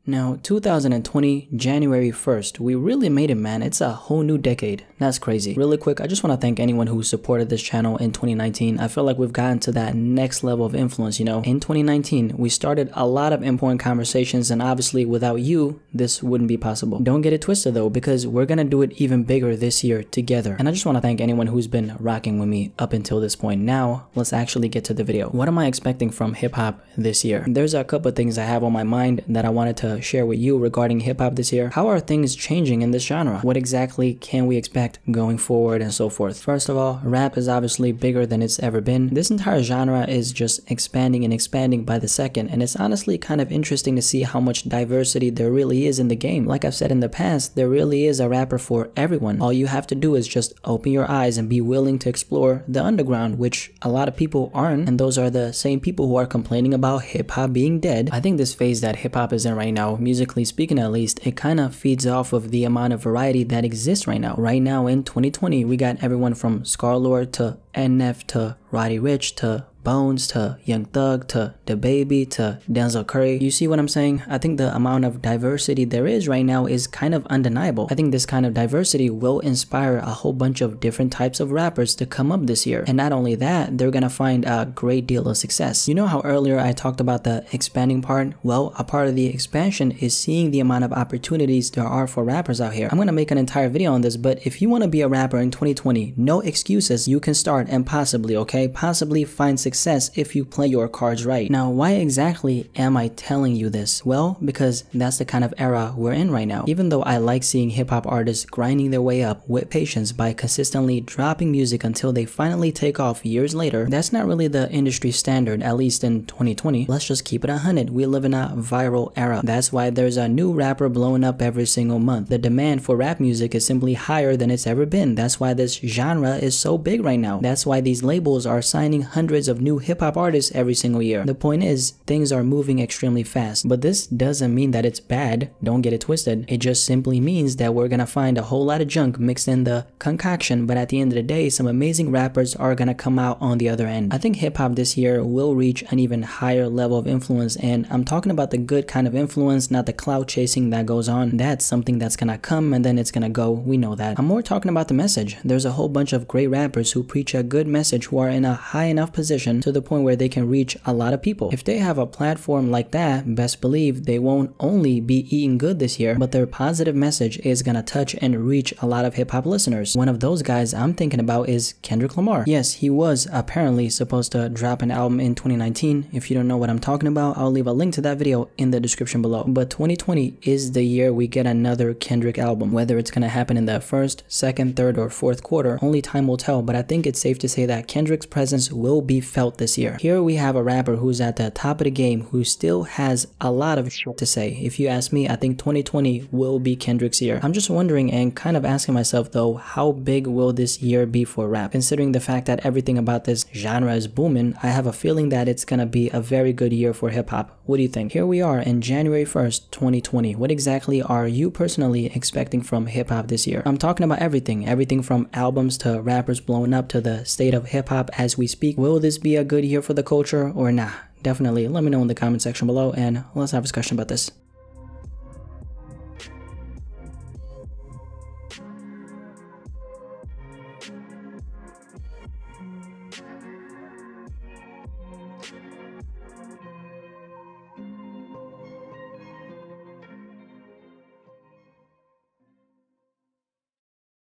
Now, 2020, January 1st, we really made it, man. It's a whole new decade. That's crazy. Really quick, I just want to thank anyone who supported this channel in 2019. I feel like we've gotten to that next level of influence, you know. In 2019, we started a lot of important conversations, and obviously without you, this wouldn't be possible. Don't get it twisted though, because we're gonna do it even bigger this year together. And I just want to thank anyone who's been rocking with me up until this point. Now, let's actually get to the video. What am I expecting from hip-hop this year? There's a couple of things I have on my mind that I wanted to share with you regarding hip-hop this year. How are things changing in this genre? What exactly can we expect going forward and so forth? First of all, rap is obviously bigger than it's ever been. This entire genre is just expanding and expanding by the second, and it's honestly kind of interesting to see how much diversity there really is in the game. Like I've said in the past, there really is a rapper for everyone. All you have to do is just open your eyes and be willing to explore the underground, which a lot of people aren't, and those are the same people who are complaining about hip-hop being dead. I think this phase that hip-hop is in right now, musically speaking at least, it kind of feeds off of the amount of variety that exists right now. Right now in 2020, we got everyone from Scarlord to NF to Roddy Ricch to Bones to Young Thug to DaBaby to Denzel Curry. You see what I'm saying? I think the amount of diversity there is right now is kind of undeniable. I think this kind of diversity will inspire a whole bunch of different types of rappers to come up this year. And not only that, they're gonna find a great deal of success. You know how earlier I talked about the expanding part? Well, a part of the expansion is seeing the amount of opportunities there are for rappers out here. I'm gonna make an entire video on this, but if you wanna be a rapper in 2020, no excuses, you can start and possibly find success if you play your cards right. Now, why exactly am I telling you this? Well, because that's the kind of era we're in right now. Even though I like seeing hip-hop artists grinding their way up with patience by consistently dropping music until they finally take off years later, that's not really the industry standard, at least in 2020. Let's just keep it 100. We live in a viral era. That's why there's a new rapper blowing up every single month. The demand for rap music is simply higher than it's ever been. That's why this genre is so big right now. That's why these labels are signing hundreds of new hip-hop artists every single year. The point is, things are moving extremely fast, but this doesn't mean that it's bad. Don't get it twisted. It just simply means that we're gonna find a whole lot of junk mixed in the concoction, but at the end of the day, some amazing rappers are gonna come out on the other end. I think hip-hop this year will reach an even higher level of influence, and I'm talking about the good kind of influence, not the clout chasing that goes on. That's something that's gonna come and then it's gonna go. We know that. I'm more talking about the message. There's a whole bunch of great rappers who preach a good message, who are in a high enough position to the point where they can reach a lot of people. If they have a platform like that, best believe they won't only be eating good this year, but their positive message is gonna touch and reach a lot of hip-hop listeners. One of those guys I'm thinking about is Kendrick Lamar. Yes, he was apparently supposed to drop an album in 2019. If you don't know what I'm talking about, I'll leave a link to that video in the description below. But 2020 is the year we get another Kendrick album. Whether it's gonna happen in the first, second, third, or fourth quarter, only time will tell, but I think it's safe to say that Kendrick's presence will be felt this year. Here we have a rapper who's at the top of the game, who still has a lot of shit to say. If you ask me, I think 2020 will be Kendrick's year. I'm just wondering and kind of asking myself though, how big will this year be for rap? Considering the fact that everything about this genre is booming, I have a feeling that it's gonna be a very good year for hip-hop. What do you think? Here we are in January 1st, 2020. What exactly are you personally expecting from hip-hop this year? I'm talking about everything from albums to rappers blowing up to the state of hip-hop as we speak. Will this be a good year for the culture or nah? Definitely let me know in the comment section below and let's have a discussion about this.